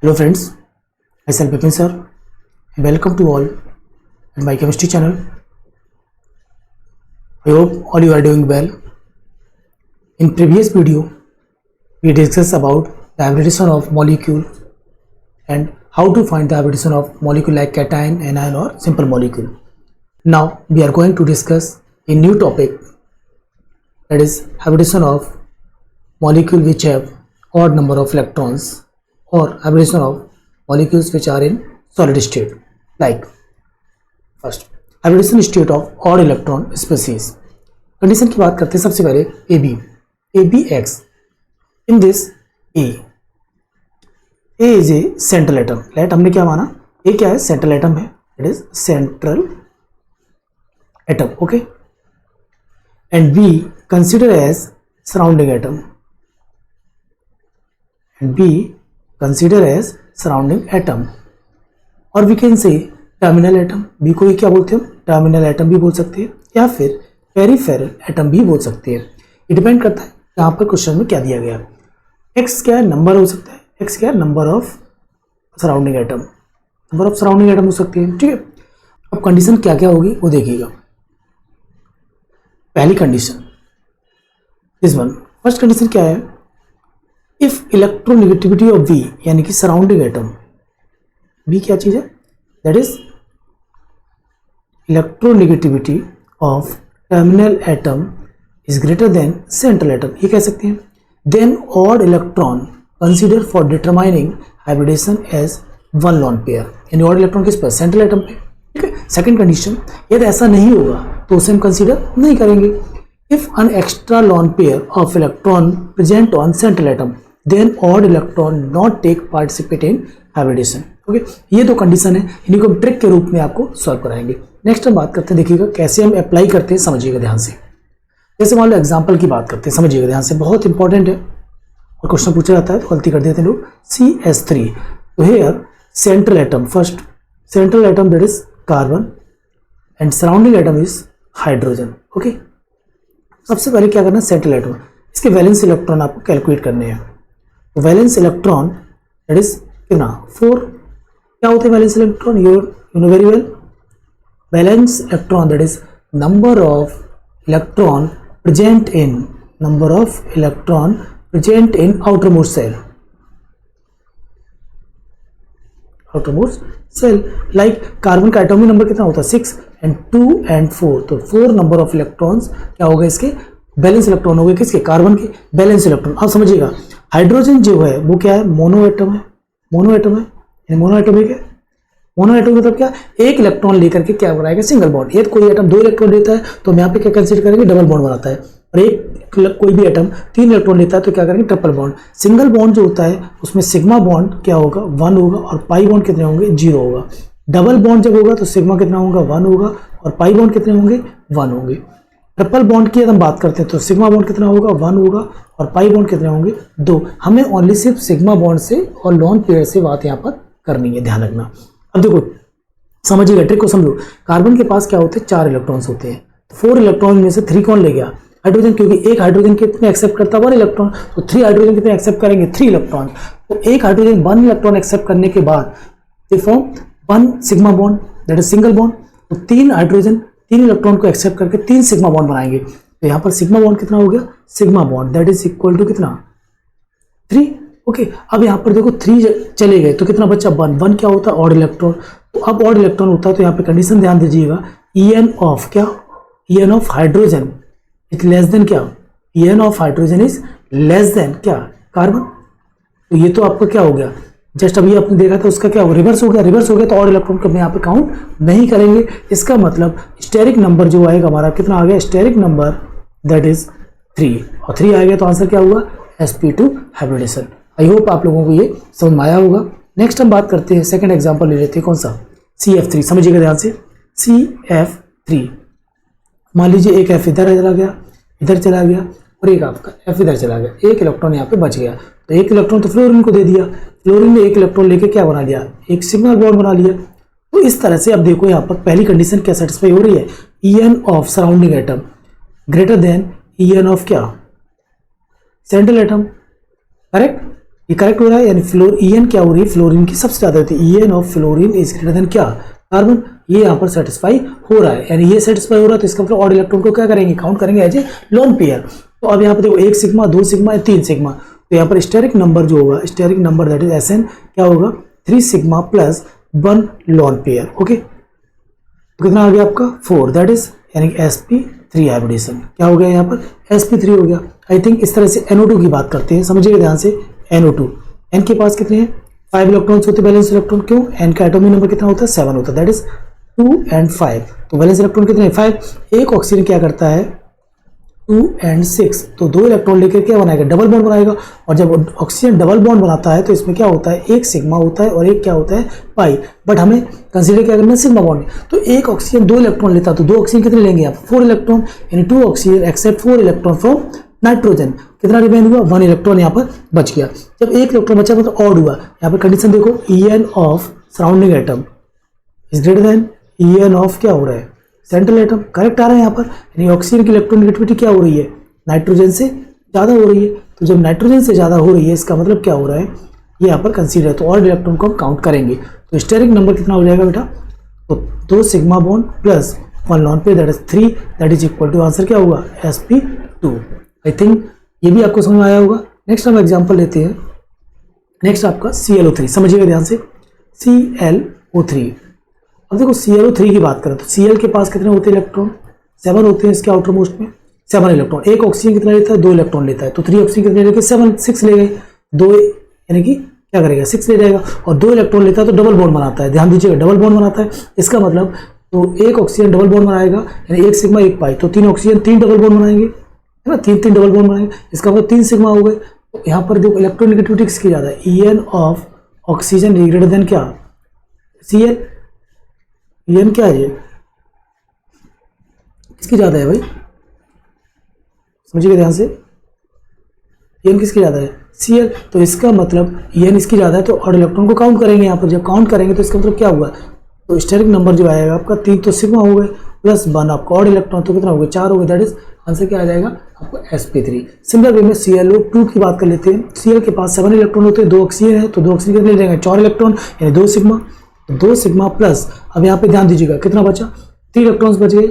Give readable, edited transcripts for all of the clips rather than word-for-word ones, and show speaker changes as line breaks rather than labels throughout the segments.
Hello friends, myself Bipin sir and welcome to all in my chemistry channel. I hope all you are doing well. In previous video, we discussed about the hybridization of molecule and how to find the hybridization of molecule like cation, anion or simple molecule. Now we are going to discuss a new topic, that is hybridization of molecule which have odd number of electrons or hybridization of molecules which are in solid state. Like first hybridization state of odd electron species. Condition की बात करते हैं सबसे पहले ABX. In this A is a central atom. Let हमने क्या माना, A क्या है, सेंट्रल एटम है, it is central atom. Okay, and B consider as surrounding atom and B consider as surrounding atom, और we can say terminal atom. B को ही क्या बोलते हैं, terminal atom भी बोल सकते हैं या फिर peripheral atom भी बोल सकते हैं. ये डिपेंड करता है यहाँ पर क्वेश्चन में क्या दिया गया. X क्या है, नंबर हो सकता है, X क्या है, number of surrounding atom, number of surrounding atom हो सकती है. ठीक है, अब कंडीशन क्या क्या होगी वो देखिएगा. पहली condition this one, first condition क्या है, इफ इलेक्ट्रोनेगेटिविटी ऑफ V यानी कि सराउंडिंग एटम, V क्या चीज है, that is electronegativity of terminal atom is greater than central atom, ये कह सकते हैं. Then odd electron consider for determining hybridisation as one lone pair, यानी ऑड इलेक्ट्रॉन किस पर, सेंट्रल एटम पे. ठीक है, सेकंड कंडीशन, यदि ऐसा नहीं होगा तो उसे हम कंसीडर नहीं करेंगे. If an extra lone pair of electron present on central atom, then odd electron not take participate in hybridization. Okay, ये दो कंडीशन है, इन्हीं को हम ट्रिक के रूप में आपको सॉल्व कराएंगे. नेक्स्ट हम बात करते हैं, देखिएगा कैसे हम अप्लाई करते हैं, समझिएगा ध्यान से. जैसे मान लो एग्जांपल की बात करते हैं, समझिएगा ध्यान से, बहुत इंपॉर्टेंट है और क्वेश्चन पूछा जाता है तो गलती कर देते हैं लोग. CH3, तो here central atom, first central atom that is carbon and surrounding atom is hydrogen. Okay, सबसे पहले क्या करना है, सेंट्रल एटम, इसके वैलेंस इलेक्ट्रॉन आपको कैलकुलेट करने हैं. तो वैलेंस इलेक्ट्रॉन दैट इज कितना, 4. क्या होते हैं valence electron, you know very well. Valence electron that is number of electron present in, number of electron present in outermost shell, outermost shell. Like carbon का atomic number कितना होता है, 6 and 2 and 4, तो 4 number of electrons क्या हो गए, इसके balance electron हो गए, किसके, कार्बन के बैलेंस इलेक्ट्रॉन. आप समझिएगा, हाइड्रोजन जो है वो क्या है, मोनो एटम है, मोनो एटम है, मोनो एटॉमिक है. मोनो एटम मतलब क्या, एक इलेक्ट्रॉन लेकर के क्या बनाएगा, सिंगल बॉन्ड. यदि कोई एटम 2 इलेक्ट्रॉन लेता है तो हम यहाँ पे क्या कंसीडर करेंगे, डबल बॉन्ड बनाता है. और एक कोई भी एटम 3 इलेक्ट्रॉन लेता है तो क्या करेंगे, ट्रिपल बॉन्ड. सिंगल बॉन्ड जो होता है उसमें सिग्मा बॉन्ड क्या होगा, 1 होगा, और पाई बॉन्ड कितने होंगे, 0 होगा. डबल बॉन्ड जब होगा तो सिग्मा कितना होगा, 1 होगा, और पाई बॉन्ड कितने होंगे, 1 होंगे. ट्रिपल बॉन्ड की हम बात करते हैं तो सिग्मा बॉन्ड कितना होगा, 1 होगा, और पाई बॉन्ड कितने होंगे, 2. हमें ओनली सिर्फ सिग्मा बॉन्ड से और लॉन पेयर से बात यहाँ पर करनी है, ध्यान रखना. अब देखो समझिएगा, ट्रिक को समझो. कार्बन के पास क्या होते हैं, 4 इलेक्ट्रॉन्स होते हैं. 4 इलेक्ट्रॉन में से 3 कौन ले गया, हाइड्रोजन, क्योंकि एक हाइड्रोजन कितने एक्सेप्ट करता है, 1 इलेक्ट्रॉन. तो 3 हाइड्रोजन कितने एक्सेप्ट करेंगे, 3 इलेक्ट्रॉन. तो एक हाइड्रोजन 1 इलेक्ट्रॉन एक्सेप्ट करने के बाद they form 1 sigma bond that is single bond. तो 3 हाइड्रोजन 3 इलेक्ट्रॉन को एक्सेप्ट करके 3 सिग्मा बॉन्ड बनाएंगे. तो यहाँ पर सिग्मा बॉन्ड कितना हो गया, sigma bond that is equal to कितना, 3. ओके, अब यहाँ पर देखो 3 चले गए तो कितना बच्चा, 1. 1 क्या होता है, ऑड इलेक्ट्रॉन. तो अब ऑड इलेक्ट्रॉन होता है तो यहाँ पे कंडीशन ध्यान दीजिएगा, En ऑफ क्या, En of hydrogen is less than क्या, En of hydrogen is less than क्या, कार्बन. तो ये तो आपका क्या हो गया, जस्ट अभी आपने देखा था उसका क्या हो, रिवर्स हो गया. रिवर्स हो गया तो ऑड इलेक्ट्रॉन को हम यहाँ पे काउंट नहीं करेंगे. इसका मतलब स्टेरिक नंबर जो आएगा हमारा कितना आ गया, स्टेरिक नंबर दैट इज 3, और 3 आ गया तो आंसर क्या हुआ, sp2 हाइब्रिडेशन. आई होप आप लोगों को ये समझ में आया होगा. नेक्स्ट हम बात करते हैं, सेकंड एग्जांपल ले लेते हैं, कौन सा, CF3. समझिएगा ध्यान से, CF3, मान लीजिए एक F इधर चला गया, इधर चला गया, और एक आपका F इधर चला गया, एक इलेक्ट्रॉन यहाँ पे बच गया. तो एक इलेक्ट्रॉन तो फ्लोरीन को दे दिया, फ्लोरीन ने एक इलेक्ट्रॉन लेके क्या बना लिया, एक सिग्मा बॉन्ड बना लिया. तो इस तरह से अब देखो यहाँ पर पहली कंडीशन क्या सेटिस्फाई हो रही है, En of surrounding atom greater than En of क्या, सेंट्रल एटम. करेक्ट. ये करेक्ट हो रहा है, यानी फ्लोर EN क्या हो रही है, फ्लोरीन की सबसे ज्यादा होती है। EN of fluorine is greater then क्या, कार्बन। ये यहाँ पर सेटिस्फाई हो रहा है, यानी ये सेटिस्फाई हो रहा है, तो इसका मतलब ऑड इलेक्ट्रॉन को क्या करेंगे, काउंट करेंगे एज ए लोन पेयर। तो अब यहाँ पर देखो 1 सिग्मा, 2 सिग्मा या 3 सिग्मा, तो यहाँ पर स्टेरिक नंबर जो होगा, steric number that is SN क्या होगा, 3 sigma plus 1 lone pair. Okay, तो कितना आ गया आपका 4, दैट इज यानी कि sp3 हाइब्रिडेशन क्या हो गया, यहाँ पर sp3 हो गया। आई थिंक इस तरह से NO2 की बात करते हैं, समझिएगा ध्यान से। NO2 N के पास कितने हैं, 5 इलेक्ट्रॉन्स होते हैं बैलेंस इलेक्ट्रॉन, क्यों, N का एटॉमिक नंबर कितना होता है, 7 होता है, दैट इज 2 and 5। तो बैलेंस इलेक्ट्रॉन कितने हैं, 5। एक ऑक्सीजन क्या करता है, 2 and 6, तो 2 इलेक्ट्रॉन लेकर क्या बनाएगा, डबल बॉन्ड बनाएगा। और जब ऑक्सीजन डबल बॉन्ड बनाता है तो इसमें क्या होता है, एक सिग्मा होता है और एक क्या होता है, पाई। बट हमें कंसीडर क्या करना है, सिग्मा बॉन्ड। तो एक ऑक्सीजन 2 इलेक्ट्रॉन लेता है, तो 2 ऑक्सीजन कितने लेंगे आप, 4 इलेक्ट्रॉन, यानी 2 oxygen accept 4 electron from nitrogen. कितना रिमेन हुआ, 1 इलेक्ट्रॉन यहाँ पर बच गया। जब एक इलेक्ट्रॉन बचा मतलब ऑड हुआ। यहाँ पर कंडीशन देखो, EN of surrounding atom is greater then EN of क्या हो रहा है, सेंट्रल एटम। करेक्ट आ रहा है यहाँ पर, यानी ऑक्सीजन की इलेक्ट्रोनेगेटिविटी क्या हो रही है, नाइट्रोजन से ज़्यादा हो रही है। तो जब नाइट्रोजन से ज़्यादा हो रही है, इसका मतलब क्या हो रहा है, ये यहाँ पर कंसीडर है, तो ऑड इलेक्ट्रॉन को हम काउंट करेंगे। तो स्टेरिक नंबर कितना हो जाएगा बेटा, तो 2 sigma bond plus 1 lone pair that is 3, that is equal to answer क्या होगा, sp2। आई थिंक ये भी आपको समझ में आया होगा। नेक्स्ट हम एग्जाम्पल लेते हैं। नेक्स्ट आपका ClO3, समझिएगा ध्यान से, ClO3। अब देखो ClO3 की बात करें तो Cl के पास कितने होते हैं इलेक्ट्रॉन, 7 होते हैं इसके आउटर मोस्ट में, 7 इलेक्ट्रॉन। एक ऑक्सीजन कितना लेता है, 2 इलेक्ट्रॉन लेता है, तो 3 ऑक्सीजन कितने लेके 7 6 ले गए, 2 यानी कि क्या करेगा, 6 ले जाएगा। और 2 इलेक्ट्रॉन लेता है तो डबल बॉन्ड बनाता है, ध्यान दीजिएगा, डबल बॉन्ड बनाता है। इसका मतलब तो एक ऑक्सीजन डबल बॉन्ड बनाएगा, यानी 1 सिग्मा 1 पाई, तो 3 ऑक्सीजन 3 डबल बॉन्ड बनाएंगे, है ना, 3 डबल बॉन्ड बनाएंगे। इसका मतलब 3 सिग्मा हो गए। तो यहाँ पर देखो इलेक्ट्रोनेगेटिविटी किसकी ज़्यादा है, EN of oxygen greater than क्या, Cl। EN क्या है, ये किसकी ज़्यादा है भाई, समझिएगा ध्यान से, EN किसकी ज़्यादा है, Cl। तो इसका मतलब EN इसकी ज़्यादा है, तो ऑड इलेक्ट्रॉन को काउंट करेंगे। यहाँ पर जब काउंट करेंगे तो इसका मतलब क्या हुआ, तो स्टेरिक नंबर जो आएगा आपका 3 तो सिग्मा हो गए प्लस 1 आपका ऑड इलेक्ट्रॉन, तो कितना हो गया, 4 हो गए, दैट इज आंसर क्या आ जाएगा आपको sp3। सिमिलर वे में ClO2 की बात कर लेते हैं। Cl के पास 7 इलेक्ट्रॉन होते हैं, 2 ऑक्सीजन है, तो 2 ऑक्सीजन कितने ले जाएंगे, 4 इलेक्ट्रॉन, यानी 2 सिग्मा। तो 2 सिग्मा प्लस, अब यहाँ पे ध्यान दीजिएगा कितना बचा, 3 इलेक्ट्रॉन्स बच गए,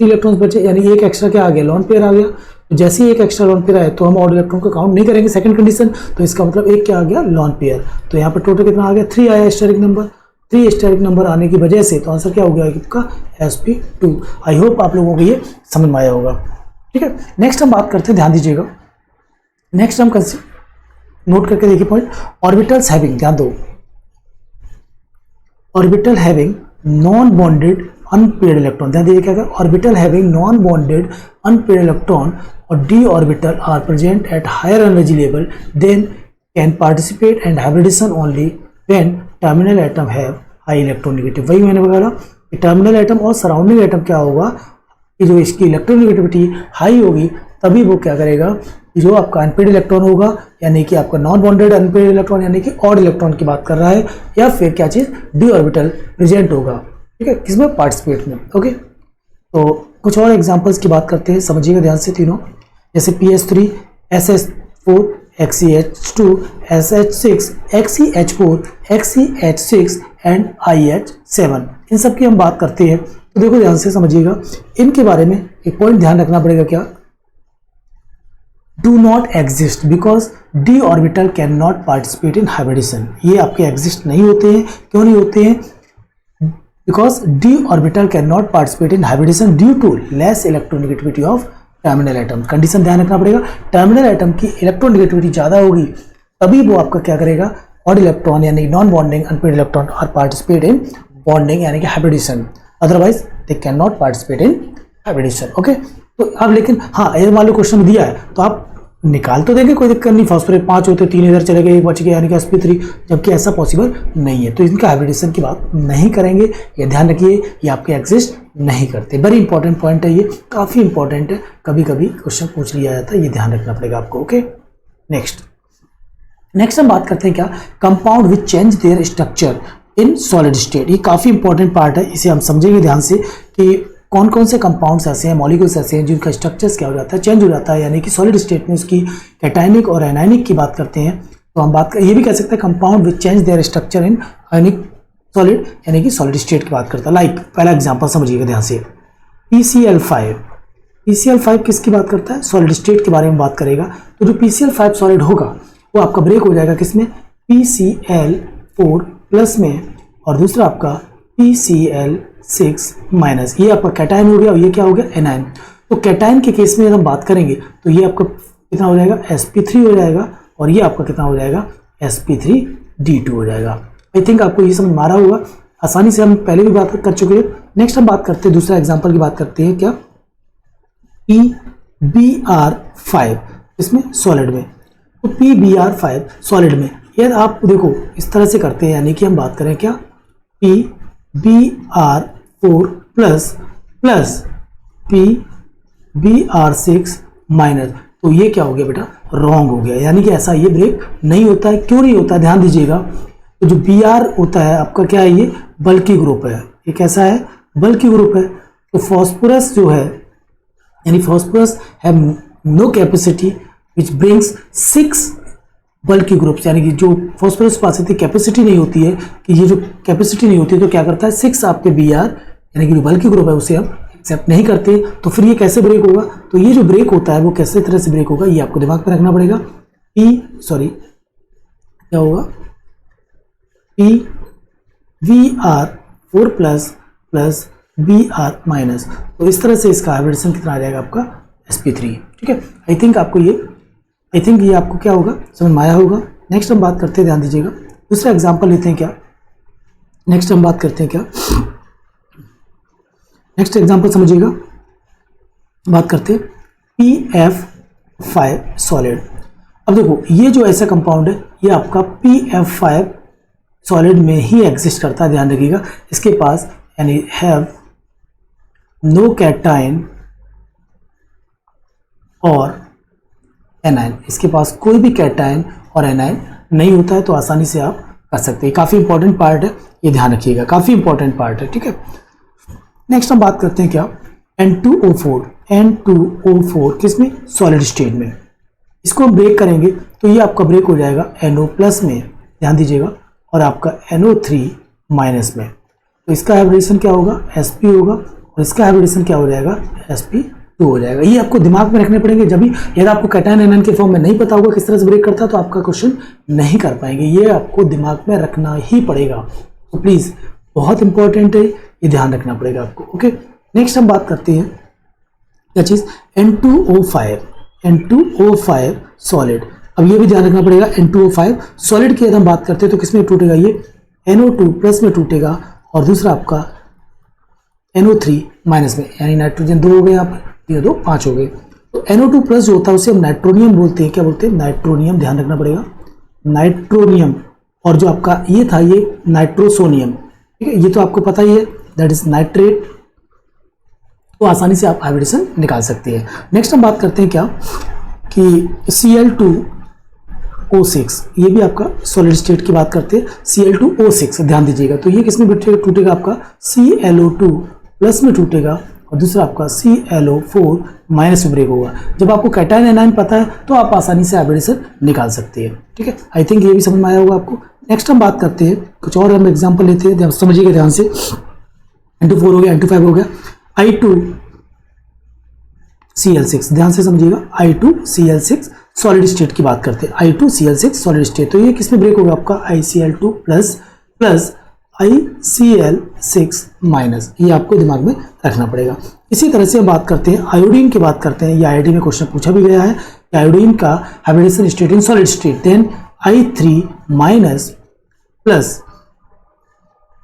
3 इलेक्ट्रॉन्स बचे, यानी एक एक्स्ट्रा क्या आ गया, लॉन पेयर आ गया। तो जैसे ही एक एक्स्ट्रा लॉन पेयर आए तो हम ऑड इलेक्ट्रॉन को काउंट नहीं करेंगे, सेकंड कंडीशन। तो इसका मतलब एक क्या आ गया, लॉन पेयर। तो यहाँ पर टोटल कितना आ गया, 3 आया स्टेरिक नंबर। 3 स्टेरिक नंबर आने की वजह से तो आंसर क्या हो गया आपका, sp2। आई होप आप लोगों को ये समझ में आया होगा, ठीक है। नेक्स्ट हम बात करते हैं, ध्यान दीजिएगा। नेक्स्ट हम नोट करके देखिए पॉइंट, ऑर्बिटल्स हैविंग, ध्यान दो, orbital having non bonded unpaired electron, ध्यान दीजिए क्या, orbital having non bonded unpaired electron और d orbital are present at higher energy level then can participate and hybridisation only when terminal atom have high electronegative. वही मैंने बोला कि terminal atom और surrounding atom क्या होगा, कि जो इसकी इलेक्ट्रोनेगेटिविटी हाई होगी तभी वो क्या करेगा, जो आपका अनपेयर्ड इलेक्ट्रॉन होगा, यानी कि आपका नॉन बॉन्डेड अनपेयर्ड इलेक्ट्रॉन यानी कि ऑड इलेक्ट्रॉन की बात कर रहा है, या फिर क्या चीज़, d ऑर्बिटल प्रेजेंट होगा, ठीक है, किसमें, पार्टिसिपेट में। ओके, तो कुछ और एग्जांपल्स की बात करते हैं, समझिएगा ध्यान से तीनों, जैसे PS3 SS4 XeH2 SH6 XeH4 XeH6 and IH7, इन सब की हम बात करते हैं। तो देखो ध्यान से समझिएगा, इनके बारे में एक पॉइंट ध्यान रखना पड़ेगा, क्या, do not exist because d orbital can not participate in hybridisation. ये आपके एग्जिस्ट नहीं होते हैं, क्यों नहीं होते हैं, because d orbital can not participate in hybridisation due to less electronegativity of terminal atom. Condition ध्यान रखना पड़ेगा, टर्मिनल एटम की इलेक्ट्रोनेगेटिविटी ज़्यादा होगी तभी वो आपका क्या करेगा, ऑड इलेक्ट्रॉन यानी non bonding unpaired electron are participate in bonding यानी कि hybridisation, otherwise they can not participate in hybridisation. Okay, तो अब लेकिन हाँ, ये मान लो क्वेश्चन दिया है तो आप निकाल तो देंगे, कोई दिक्कत नहीं, फॉस्फोरेट 5 होते, 3 इधर चले गए, 1 बच गया यानी कि sp3, जबकि ऐसा पॉसिबल नहीं है। तो इनका हाइब्रिडेशन की बात नहीं करेंगे, ये ध्यान रखिए, ये आपके एग्जिस्ट नहीं करते। वेरी इंपॉर्टेंट पॉइंट है, ये काफ़ी इंपॉर्टेंट है, कभी कभी क्वेश्चन पूछ लिया जाता है, ये ध्यान रखना पड़ेगा आपको। ओके, नेक्स्ट हम बात करते हैं क्या, compound which change their structure in solid state. ये काफ़ी इंपॉर्टेंट पार्ट है, इसे हम समझेंगे ध्यान से कि कौन कौन से कंपाउंड्स ऐसे हैं, मॉलिक्यूल्स ऐसे हैं जिनका स्ट्रक्चर्स क्या हो जाता है, चेंज हो जाता है, यानी कि सॉलिड स्टेट में उसकी कैटायनिक और एनायनिक की बात करते हैं तो हम बात कर, ये भी कह सकते हैं compound which change their structure in ionic solid, यानी कि सॉलिड स्टेट की बात करता है। लाइक पहला एग्जांपल समझिएगा ध्यान से, PCl5। PCl5 किसकी बात करता है? सॉलिड स्टेट के बारे में बात करेगा। तो जो PCl5 सॉलिड होगा वो आपका ब्रेक हो जाएगा किसमें? PCl4 प्लस में, और दूसरा आपका PCl6 माइनस। ये आपका कैटायन हो गया और ये क्या हो गया? एनायन। तो कैटायन के केस में जब हम बात करेंगे तो ये आपका कितना हो जाएगा? sp3 हो जाएगा, और ये आपका कितना हो जाएगा? sp3d2 हो जाएगा। आई थिंक आपको ये समझ में आ रहा होगा, आसानी से हम पहले भी बात कर चुके हैं। नेक्स्ट हम बात करते हैं, दूसरा एग्जांपल की बात करते हैं, क्या? PBr5 इसमें सॉलिड में। तो PBr5 सॉलिड में यदि आप देखो इस तरह से करते हैं, यानी कि हम बात करें क्या? PBr4 plus PBr6 minus. तो ये क्या हो गया बेटा? रॉन्ग हो गया, यानी कि ऐसा ये ब्रेक नहीं होता है। क्यों नहीं होता? ध्यान दीजिएगा, तो जो Br होता है आपका क्या है? ये बल्की ग्रुप है। ये कैसा है? बल्की ग्रुप है। तो फॉस्फोरस जो है, यानी phosphorus have no capacity which brings 6 bulky groups, यानी कि जो फॉस्फोरस पास इतनी कैपेसिटी नहीं होती है, कि ये जो कैपेसिटी नहीं होती है, तो क्या करता है? 6 आपके Br, यानी कि जो बल्की ग्रुप है उसे हम एक्सेप्ट नहीं करते। तो फिर ये कैसे ब्रेक होगा? तो ये जो ब्रेक होता है वो कैसे तरह से ब्रेक होगा, ये आपको दिमाग में रखना पड़ेगा। क्या होगा? PVr4 plus Br minus. तो इस तरह से इसका हाइब्रिडेशन कितना आ जाएगा आपका? sp3। ठीक है, आई थिंक ये आपको क्या होगा? समझ में आया होगा। नेक्स्ट हम बात करते हैं, ध्यान दीजिएगा, दूसरा एग्जांपल लेते हैं। क्या नेक्स्ट हम बात करते हैं? क्या नेक्स्ट एग्जांपल समझिएगा, बात करते हैं PF5 सॉलिड। अब देखो ये जो ऐसा कंपाउंड है ये आपका PF5 सॉलिड में ही एग्जिस्ट करता है, ध्यान रखिएगा। इसके पास यानी हैव नो कैटायन और एनायन, इसके पास कोई भी कैटायन और एनायन नहीं होता है। तो आसानी से आप कर सकते हैं। काफ़ी इंपॉर्टेंट पार्ट है, ये ध्यान रखिएगा, काफ़ी इंपॉर्टेंट पार्ट है। ठीक है, नेक्स्ट हम बात करते हैं क्या? N2O4 किसमें? सॉलिड स्टेट में। इसको हम ब्रेक करेंगे तो ये आपका ब्रेक हो जाएगा NO प्लस में, ध्यान दीजिएगा, और आपका NO3 माइनस में। तो इसका हाइब्रिडेशन क्या होगा? sp होगा, और इसका हाइब्रिडेशन क्या हो जाएगा? sp2 हो जाएगा। ये आपको दिमाग में रखने पड़ेंगे। जब भी यदि आपको कैटायन एनायन के फॉर्म में नहीं पता होगा किस तरह से ब्रेक करता है, तो आपका क्वेश्चन नहीं कर पाएंगे। ये आपको दिमाग में रखना ही पड़ेगा। तो प्लीज़ बहुत इंपॉर्टेंट है, ये ध्यान रखना पड़ेगा आपको। ओके, नेक्स्ट हम बात करते हैं क्या चीज़? N2O5 solid. अब ये भी ध्यान रखना पड़ेगा, N2O5 सॉलिड की यदि हम बात करते हैं तो किसमें टूटेगा? ये NO2 प्लस में टूटेगा, और दूसरा आपका NO3 माइनस में, यानी नाइट्रोजन 2 हो गए, यहाँ पर ये 2 5 हो गए। तो NO2 प्लस जो होता है उसे हम नाइट्रोनियम बोलते हैं। क्या बोलते हैं? नाइट्रोनियम, ध्यान रखना पड़ेगा, नाइट्रोनियम। और जो आपका ये था ये नाइट्रोसोनियम। ठीक है, ये तो आपको पता ही है, दैट इज नाइट्रेट। तो आसानी से आप हाइब्रिडेशन निकाल सकते हैं। नेक्स्ट हम बात करते हैं क्या? कि Cl2O6, ये भी आपका सॉलिड स्टेट की बात करते हैं। Cl2O6 ध्यान दीजिएगा, तो ये किसमें टूटेगा? आपका ClO2 प्लस में टूटेगा, और दूसरा आपका ClO4 माइनस में ब्रेक होगा। जब आपको कैटायन एनायन पता है तो आप आसानी से हाइब्रिडेशन निकाल सकते हैं। ठीक है, आई थिंक ये भी समझ में आया होगा आपको। नेक्स्ट हम बात करते हैं, कुछ और हम एग्जांपल लेते हैं, समझिएगा ध्यान से। N2 हो गया, N2 हो गया, I2Cl6, ध्यान से समझिएगा, I2Cl6 सॉलिड स्टेट की बात करते हैं। I2Cl6 सॉलिड स्टेट, तो ये किसमें ब्रेक होगा? आपका ICl2 प्लस ICl6 माइनस। ये आपको दिमाग में रखना पड़ेगा। इसी तरह से हम बात करते हैं आयोडीन की बात करते हैं। ये आईआईटी में क्वेश्चन पूछा भी गया है कि आयोडीन का hybridisation state in solid state, then I3 minus plus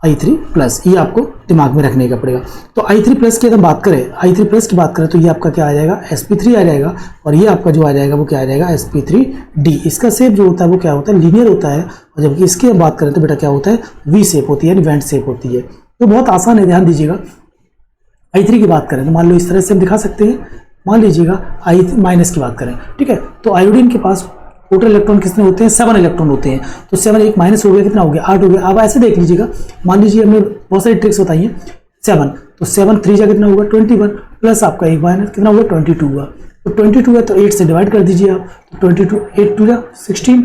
I3 plus, ये आपको दिमाग में रखने का पड़ेगा। तो I3 प्लस की अगर बात करें, I3 प्लस की बात करें तो ये आपका क्या आ जाएगा? sp3 आ जाएगा, और ये आपका जो आ जाएगा वो क्या आ जाएगा? sp3d। इसका शेप जो होता है वो क्या होता है? लीनियर होता है, और जबकि इसकी बात करें तो बेटा क्या होता है? वी शेप होती है, यानी वेंट शेप होती है। तो बहुत आसान है, ध्यान दीजिएगा। I3 की बात करें तो मान लो इस तरह से हम दिखा सकते हैं। मान लीजिएगा I माइनस की बात करें, ठीक है, तो आयोडीन के पास टोटल इलेक्ट्रॉन कितने होते हैं? 7 इलेक्ट्रॉन होते हैं। तो 7 एक माइनस हो गया, कितना हो गया? 8 हो गया। अब ऐसे देख लीजिएगा, मान लीजिए हमने बहुत सारी ट्रिक्स बताई हैं। 7, तो 7 3 जा कितना होगा? 21 प्लस आपका एक माइनस कितना होगा? 22 हुआ। तो 22 है तो 8 से डिवाइड कर दीजिए आप, तो 22 8 2 जा 16,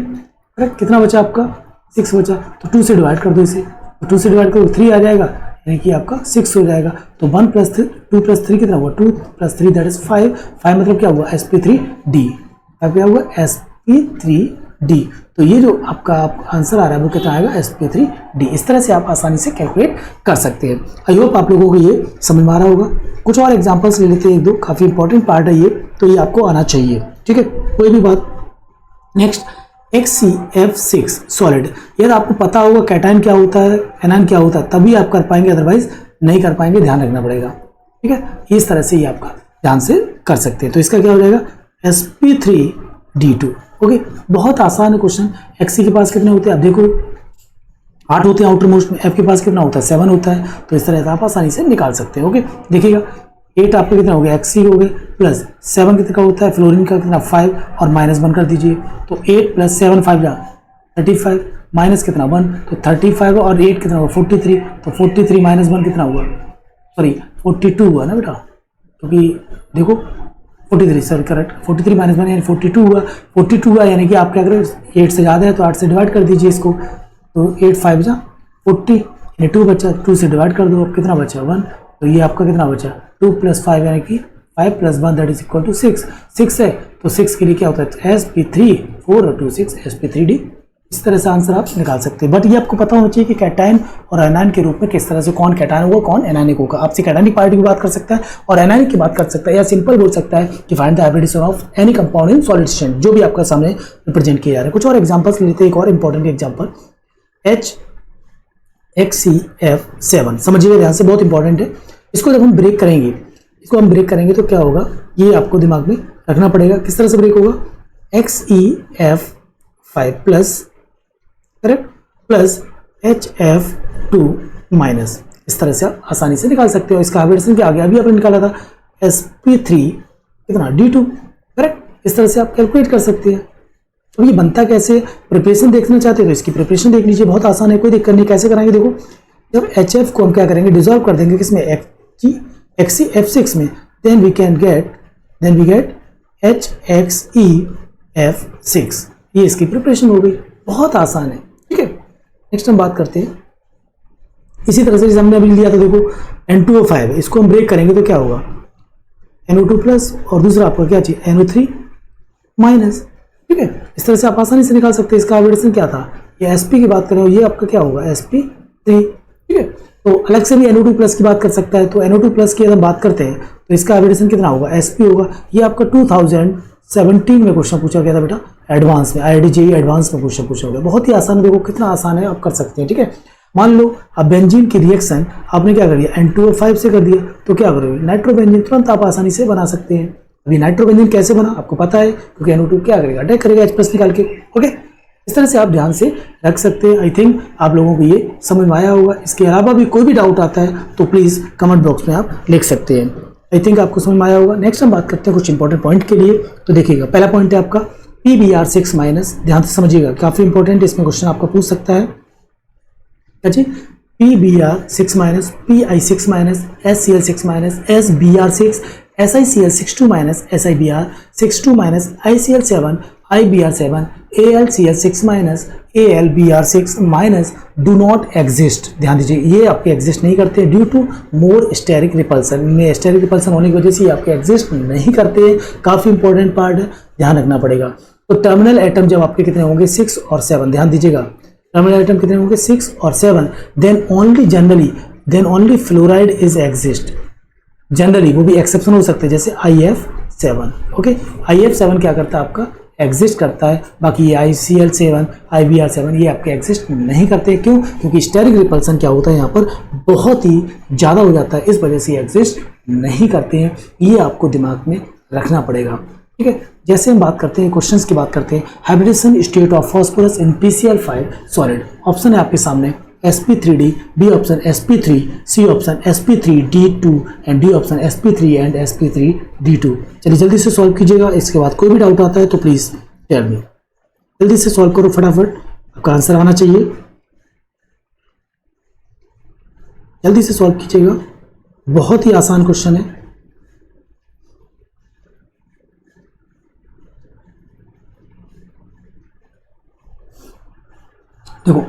करेक्ट। कितना बचा आपका 6 बचा, तो 2 से डिवाइड कर दो इसे, तो 2 से डिवाइड करो 3 आ जाएगा, यानी कि आपका 6 हो जाएगा। तो 1 + 2 + 3 कितना हुआ 2 + 3 दैट इज 5, 5 मतलब क्या हुआ sp3d, अब क्या हुआ sp3d। तो ये जो आपका आंसर आ रहा है वो कितना आएगा sp3d। इस तरह से आप आसानी से कैलकुलेट कर सकते हैं। आई होप आप लोगों को ये समझ में आ रहा होगा। कुछ और एग्जांपल्स ले लेते हैं, एक दो, काफ़ी इंपॉर्टेंट पार्ट है ये, तो ये आपको आना चाहिए, ठीक है, कोई भी बात। नेक्स्ट HCF6 सॉलिड, यार आपको पता होगा कैटायन क्या होता है, एनायन क्या होता है, तभी आप कर पाएंगे, अदरवाइज नहीं कर पाएंगे, ध्यान रखना पड़ेगा, ठीक है। इस तरह से ये आपका ध्यान से कर सकते हैं। तो इसका क्या हो जाएगा sp3d2। ओके, बहुत आसान है क्वेश्चन। Xc के पास कितने होते हैं आप देखो 8 होते हैं आउटर मोस्ट में, F के पास कितना होता है 7 होता है, तो इस तरह से आप आसानी से निकाल सकते हैं। ओके, देखिएगा 8 आपका कितना हो गया Xc हो गए, प्लस 7 कितना का होता है फ्लोरीन का कितना 5, और -1 कर दीजिए, तो 8 + 7 5 जा 35, माइनस कितना 1, तो 35 और 8 कितना हुआ 43, तो 43 - 1 कितना हुआ, सॉरी 42 हुआ ना बेटा, क्योंकि देखो 43 सर करेक्ट, 43 - 1 यानी 42 हुआ, 42 हुआ, यानी कि आप क्या करें 8 से ज़्यादा है तो 8 से डिवाइड कर दीजिए इसको, तो 8 5 जा 40, यानी 2 बचा, 2 से डिवाइड कर दो, अब कितना बचा 1, तो ये आपका कितना बचा 2 + 5 यानी कि 5 + 1 दैट इज इक्वल टू 6, 6 है तो 6 के लिए क्या होता है sp3, 4 और 2 6 sp3d। इस तरह से आंसर आप निकाल सकते हैं। बट ये आपको पता होना चाहिए कि कैटायन और एनायन के रूप में किस तरह से कौन कैटायन होगा कौन एनायनिक होगा। आपसे कैटायनिक पार्ट की बात कर सकता है और एनायनिक की बात कर सकता है, या सिंपल बोल सकता है कि find the average of any compound in solid state, जो भी आपका सामने रिप्रेजेंट किया जा रहा है। कुछ और एग्जांपल्स लेते हैं, एक और इंपॉर्टेंट एग्जांपल HCF7, समझिएगा ध्यान से, बहुत इंपॉर्टेंट है। इसको जब हम ब्रेक करेंगे, इसको हम ब्रेक करेंगे तो क्या होगा, ये आपको दिमाग में रखना पड़ेगा। किस तरह से ब्रेक होगा, XeF5 plus correct plus HF2 minus, इस तरह से आप आसानी से निकाल सकते हो। इसका हाइब्रिडेशन क्या आ गया, अभी आपने निकाला था sp3 कितना d2, करेक्ट। इस तरह से आप कैलकुलेट कर सकते हैं। तो ये बनता कैसे, प्रिपरेशन देखना चाहते हो तो इसकी प्रिपरेशन देख लीजिए, बहुत आसान है, कोई दिक्कत नहीं। कैसे कराएंगे देखो, जब HF को हम क्या करेंगे डिजोल्व कर देंगे किसमें XeF6 में, देन वी गेट HXeF6, ये इसकी प्रिपरेशन हो गई, बहुत आसान है, ठीक है। नेक्स्ट हम बात करते हैं इसी तरह से, जैसे हमने अभी लिया था देखो N2O5 है, इसको हम ब्रेक करेंगे तो क्या होगा NO2 प्लस, और दूसरा आपका क्या चाहिए NO3 माइनस, ठीक है। इस तरह से आप आसानी से निकाल सकते हैं। इसका हाइब्रिडेशन क्या था, ये sp की बात करें, ये आपका क्या होगा sp3, ठीक है। तो अलग से भी NO2 प्लस की बात कर सकता है, तो NO2 प्लस की अगर बात करते हैं तो इसका हाइब्रिडेशन कितना होगा sp होगा। ये आपका 2017 में क्वेश्चन पूछा गया था बेटा, एडवांस में IIT एडवांस में क्वेश्चन पूछा गया, बहुत ही आसान है, देखो कितना आसान है, आप कर सकते हैं, ठीक है। मान लो अब बेंजीन की रिएक्शन आपने क्या कर दिया N2O5 से कर दिया, तो क्या करोगे नाइट्रोबेंजीन, तुरंत आप आसानी से बना सकते हैं। अभी नाइट्रोबेंजीन कैसे बना आपको पता है, क्योंकि NO2 क्या करेगा अटैक करेगा H+ निकाल के, ओके। इस तरह से आप ध्यान से रख सकते हैं। आई थिंक आप लोगों को ये समझ में आया होगा। इसके अलावा भी कोई भी डाउट आता है तो प्लीज़ कमेंट बॉक्स में आप लिख सकते हैं। आई थिंक आपको समझ में आया होगा। नेक्स्ट हम बात करते हैं कुछ इंपॉर्टेंट पॉइंट के लिए, तो देखिएगा पहला पॉइंट है आपका PBr6 माइनस, ध्यान से समझिएगा, काफ़ी इंपॉर्टेंट, इसमें क्वेश्चन आपका पूछ सकता है जी। PBr6 minus, Pi6 minus, SCl6 minus, SBr6, SiCl62 minus, SiBr62 minus, ICl7, IBr7, AlCl6 minus, AlBr6 minus do not exist. ध्यान दीजिए ये आपके एग्जिस्ट नहीं करते due to more steric repulsion, में स्टेरिक रिपल्सन होने की वजह से ये आपके एग्जिस्ट नहीं करते हैं। काफ़ी इंपॉर्टेंट पार्ट है, ध्यान रखना पड़ेगा। तो टर्मिनल एटम जब आपके कितने होंगे 6 और 7, ध्यान दीजिएगा टर्मिनल एटम कितने होंगे 6 और 7, then only fluoride is exist generally, वो भी एक्सेप्शन हो सकते हैं जैसे IF7, ओके। IF7 क्या करता है आपका एग्जिस्ट करता है, बाकी ये ICl7, IBr7 ये आपके एग्जिस्ट नहीं करते। क्यों, क्योंकि स्टेरिक रिपल्सन क्या होता है यहाँ पर बहुत ही ज़्यादा हो जाता है, इस वजह से एग्जिस्ट नहीं करते हैं। ये आपको दिमाग में रखना पड़ेगा, ठीक है। जैसे हम बात करते हैं क्वेश्चंस की बात करते हैं, hybridisation state of phosphorus in PCl5 solid, option है आपके सामने sp3d, B option sp3, C option sp3d2 and D option sp3 and sp3d2। चलिए जल्दी से सॉल्व कीजिएगा, इसके बाद कोई भी डाउट आता है तो प्लीज़ टेल मी। जल्दी से सॉल्व करो फटाफट, आपका आंसर आना चाहिए, जल्दी से सॉल्व कीजिएगा, बहुत ही आसान क्वेश्चन है। देखो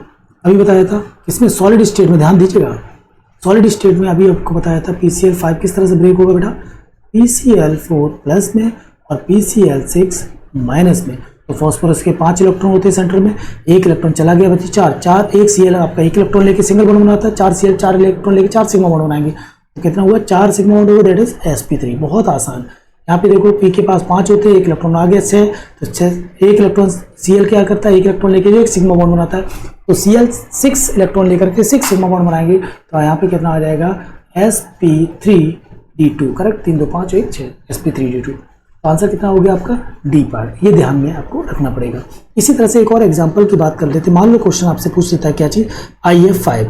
अभी बताया था इसमें सॉलिड स्टेट में, ध्यान दीजिएगा, सॉलिड स्टेट में अभी आपको बताया था PCl5 किस तरह से ब्रेक होगा बेटा, PCl4 प्लस में और PCl6 माइनस में। तो फॉस्फोरस के 5 इलेक्ट्रॉन होते हैं सेंटर में, एक इलेक्ट्रॉन चला गया बच्चे 4, एक Cl आपका एक इलेक्ट्रॉन लेके सिंगल बॉन्ड बनाता है, 4 Cl 4 इलेक्ट्रॉन लेके 4 सिग्मा बॉन्ड बनाएंगे, तो कितना हुआ 4 सिग्मा बॉन्ड होगा, दैट इज sp3। बहुत आसान। यहाँ पे देखो P के पास 5 होते हैं, एक इलेक्ट्रॉन आ गया 6, तो 6 एक इलेक्ट्रॉन Cl क्या करता है, एक इलेक्ट्रॉन लेके एक सिग्मा बॉन्ड बनाता है, तो Cl 6 इलेक्ट्रॉन लेकर के 6 सिग्मा बॉन्ड बनाएंगे, तो यहाँ पे कितना आ जाएगा sp3d2, करेक्ट, 3 2 5 1 6 sp3d2। तो आंसर कितना हो गया आपका डी पार्ट, ये ध्यान में आपको रखना पड़ेगा। इसी तरह से एक और एग्जांपल की बात कर लेते हैं। मान लो क्वेश्चन आपसे पूछ लेता है क्या चीज़, IF5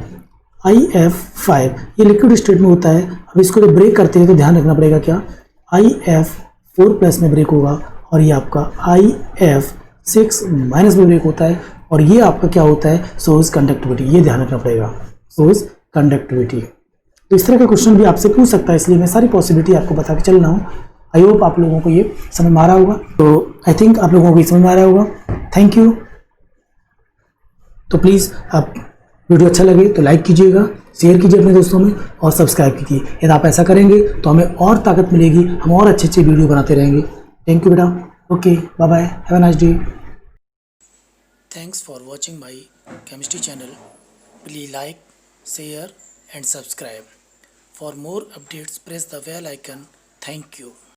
ये लिक्विड स्टेट में होता है। अब इसको जब ब्रेक करते हैं तो ध्यान रखना पड़ेगा क्या, IF4 प्लस में ब्रेक होगा और ये आपका IF6 माइनस में ब्रेक होता है, और ये आपका क्या होता है, सोर्स कंडक्टिविटी, ये ध्यान रखना पड़ेगा, सोर्स कंडक्टिविटी। तो इस तरह का क्वेश्चन भी आपसे पूछ सकता है, इसलिए मैं सारी पॉसिबिलिटी आपको बता के चल रहा हूँ। आई होप आप लोगों को ये समझ में आ रहा होगा, तो आई थिंक आप लोगों को ये समझ में आ रहा होगा। Thank you. तो प्लीज़ आप वीडियो अच्छा लगे तो लाइक कीजिएगा, शेयर कीजिए अपने दोस्तों में और सब्सक्राइब कीजिए। यदि आप ऐसा करेंगे तो हमें और ताकत मिलेगी, हम और अच्छे अच्छे वीडियो बनाते रहेंगे। थैंक यू बेटा, okay bye bye, have a nice day. Thanks for watching my chemistry channel. Please like, share and subscribe. For more updates press the bell icon. Thank you.